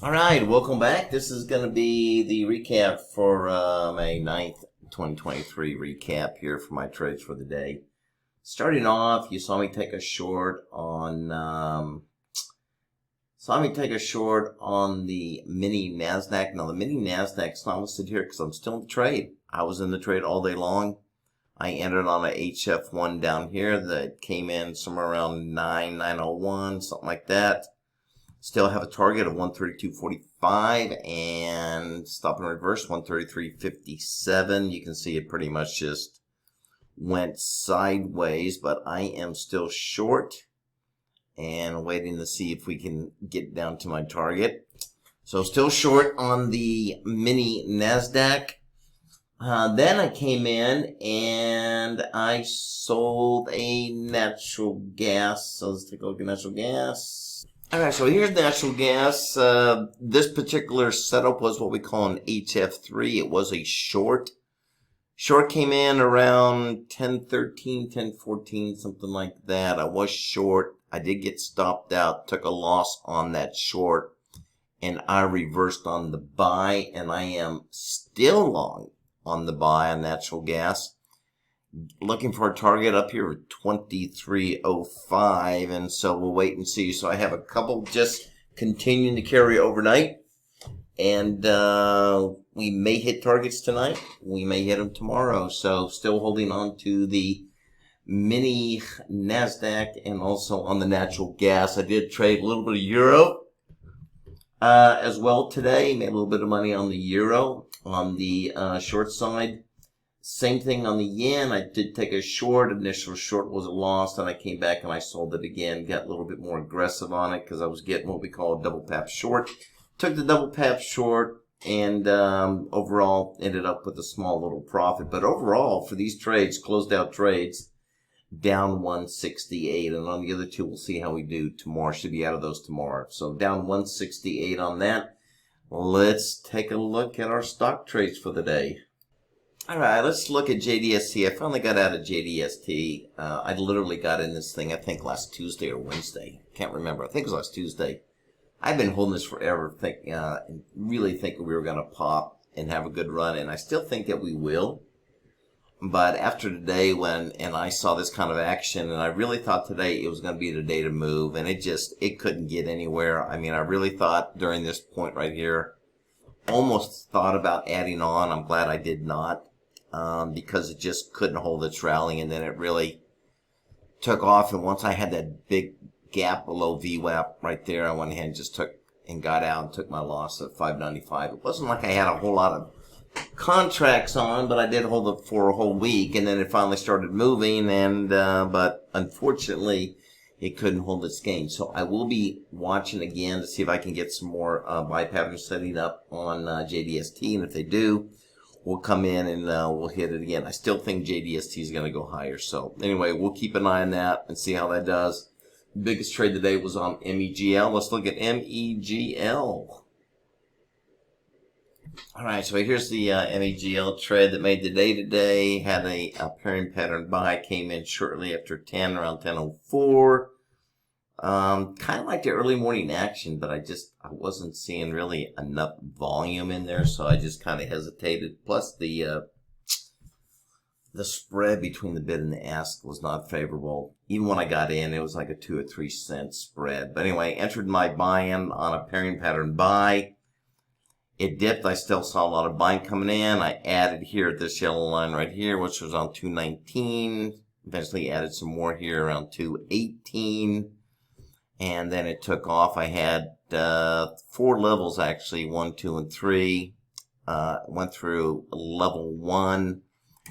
All right, welcome back. This is going to be the recap for May 9th, 2023 recap here for my trades for the day. Starting off, you saw me take a short on the mini Nasdaq. Now the mini Nasdaq's not listed here because I'm still in the trade. I was in the trade all day long. I entered on a HF1 down here that came in somewhere around 901, something like that. Still have a target of 132.45 and stop and reverse 133.57. You can see it pretty much just went sideways, but I am still short and waiting to see if we can get down to my target. So still short on the mini Nasdaq. Then I came in and I sold a natural gas. So let's take a look at natural gas. Alright, so here's natural gas. This particular setup was what we call an HF3. It was a short. Short came in around 10.13, 10.14, something like that. I was short. I did get stopped out, took a loss on that short, and I reversed on the buy, and I am still long on the buy on natural gas. Looking for a target up here at 23.05, and so we'll wait and see. So I have a couple just continuing to carry overnight, and we may hit targets tonight. We may hit them tomorrow. So still holding on to the mini Nasdaq and also on the natural gas. I did trade a little bit of euro as well today. Made a little bit of money on the euro on the short side. Same thing on the yen. I did take a short. Initial short was a loss, and I came back and I sold it again. Got a little bit more aggressive on it because I was getting what we call a double pap short. Took the double pap short and overall ended up with a small little profit. But overall, for these trades, closed out trades, down 168. And on the other two, we'll see how we do tomorrow. Should be out of those tomorrow. So down 168 on that. Let's take a look at our stock trades for the day. Alright, let's look at JDST. I finally got out of JDST. I literally got in this thing, I think, last Tuesday or Wednesday. Can't remember. I think it was last Tuesday. I've been holding this forever, really thinking we were going to pop and have a good run, and I still think that we will. But after today, and I saw this kind of action, and I really thought today it was going to be the day to move, and it couldn't get anywhere. I mean, I really thought during this point right here, almost thought about adding on. I'm glad I did not. Because it just couldn't hold its rally, and then it really took off. And once I had that big gap below VWAP right there, I went ahead and just got out and took my loss at 595. It wasn't like I had a whole lot of contracts on, but I did hold it for a whole week, and then it finally started moving, and but unfortunately it couldn't hold its gain. So I will be watching again to see if I can get some more buy patterns setting up on JDST, and if they do, we'll come in and we'll hit it again. I still think JDST is going to go higher. So anyway, we'll keep an eye on that and see how that does. Biggest trade today was on MEGL. Let's look at MEGL. All right, so here's the MEGL trade that made the day today. Had a pairing pattern buy. Came in shortly after 10, around 10:04. Kind of like the early morning action, but I wasn't seeing really enough volume in there, so I just kind of hesitated. Plus the spread between the bid and the ask was not favorable. Even when I got in, it was like a 2 or 3 cent spread. But anyway, entered my buy-in on a pairing pattern buy. It dipped. I still saw a lot of buying coming in. I added here at this yellow line right here, which was on 219. Eventually added some more here around 218. And then it took off. I had 4 levels actually, 1, 2, and 3. Went through level 1,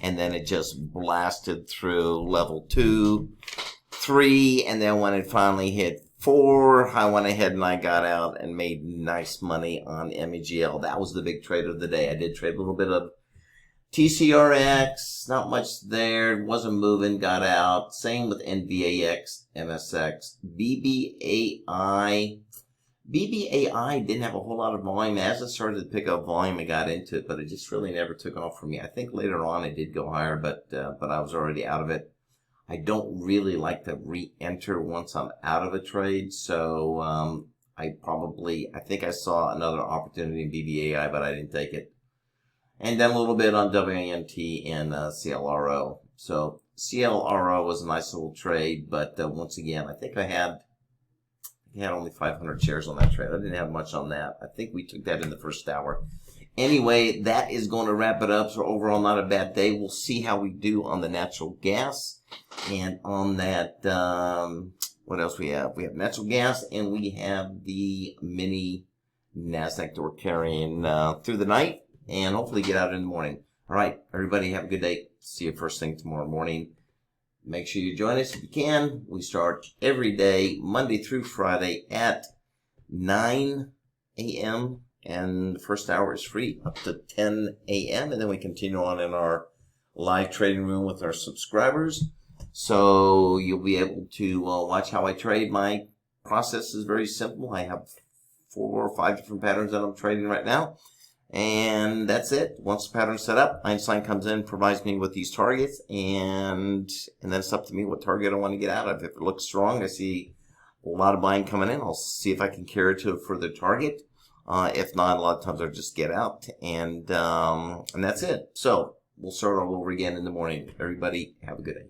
and then it just blasted through level 2, 3, and then when it finally hit 4, I went ahead and I got out and made nice money on MEGL. That was the big trade of the day. I did trade a little bit of TCRX, not much there, wasn't moving, got out. Same with NVAX, MSX, BBAI. BBAI didn't have a whole lot of volume. As it started to pick up volume, I got into it, but it just really never took off for me. I think later on it did go higher, but I was already out of it. I don't really like to re-enter once I'm out of a trade, so I think I saw another opportunity in BBAI, but I didn't take it. And then a little bit on WNT and CLRO. So CLRO was a nice little trade, but once again, I think I had only 500 shares on that trade. I didn't have much on that. I think we took that in the first hour. Anyway, that is going to wrap it up. So overall, not a bad day. We'll see how we do on the natural gas. And on that, what else we have? We have natural gas, and we have the mini NASDAQ that we're carrying through the night, and hopefully get out in the morning. All right, everybody, have a good day. See you first thing tomorrow morning. Make sure you join us if you can. We start every day, Monday through Friday at 9 a.m. And the first hour is free up to 10 a.m. And then we continue on in our live trading room with our subscribers. So you'll be able to watch how I trade. My process is very simple. I have 4 or 5 different patterns that I'm trading right now. And that's it. Once the pattern's set up, Einstein comes in, provides me with these targets, and then it's up to me what target I want to get out of. If it looks strong, I see a lot of buying coming in. I'll see if I can carry it to a further target. If not, a lot of times I'll just get out, and that's it. So we'll start all over again in the morning. Everybody, have a good day.